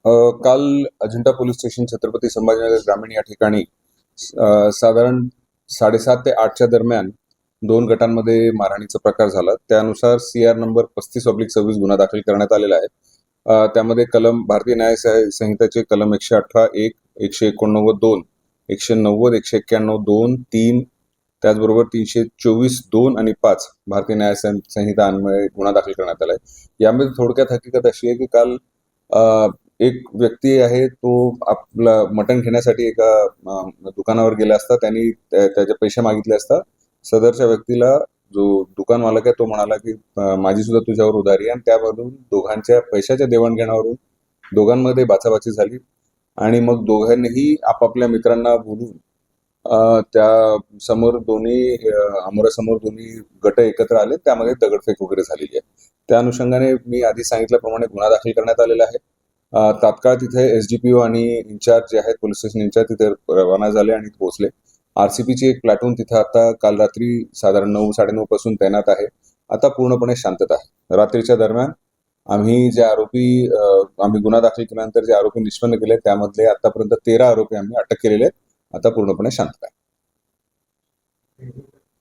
काल Ajanta police station Chhatrapati Sambhajinagar ग्रामीण या ठिकाणी साधारण 7:30 ते 8च्या दरम्यान 2 गटांमध्ये मारहाणीचा प्रकार झाला. त्यानुसार CR नंबर 35/26 गुन्हा दाखल करण्यात आलेला आहे. त्यामध्ये कलम भारतीय न्याय संहितेचे कलम 118 1, 189 2, 190, 191 2, 3, त्याचबरोबर 324 2 आणि 5 भारतीय न्याय संहिता अन्वये गुन्हा दाखल करण्यात आला आहे. यामध्ये थोडक्यात हकीकत अशी आहे की काल एक व्यक्ती आहे, तो आपला मटण घेण्यासाठी एका दुकानावर गेला असता त्यांनी त्याचे पैसे मागितले असता सदरच्या व्यक्तीला जो दुकान मालक आहे तो म्हणाला की माझी सुद्धा तुझ्यावर उधारी आहे, आणि त्यावरून दोघांच्या पैशाच्या देवाणघेवाणावरून दोघांमध्ये बाचाबाची झाली आणि मग दोघांनीही आपापल्या मित्रांना बोलून त्या समोर आमोरासमोर दोन्ही गट एकत्र आले, त्यामध्ये दगडफेक वगैरे झालेली आहे. त्या अनुषंगाने मी आधी सांगितल्याप्रमाणे गुन्हा दाखल करण्यात आलेला आहे. तात्काळ तिथे SDPO आणि इन्चार्ज जे आहेत पोलीस स्टेशन इन्चार्ज तिथे रवाना झाले आणि पोहोचले. RCPची एक प्लॅटून तिथे आता काल रात्री साधारण 9-9:30 पासून तैनात आहे. आता पूर्णपणे शांतता आहे. रात्रीच्या दरम्यान आम्ही गुन्हा दाखल केल्यानंतर जे आरोपी निष्पन्न केले त्यामधले आतापर्यंत 13 आरोपी आम्ही अटक केलेले आहेत. आता पूर्णपणे शांतता आहे.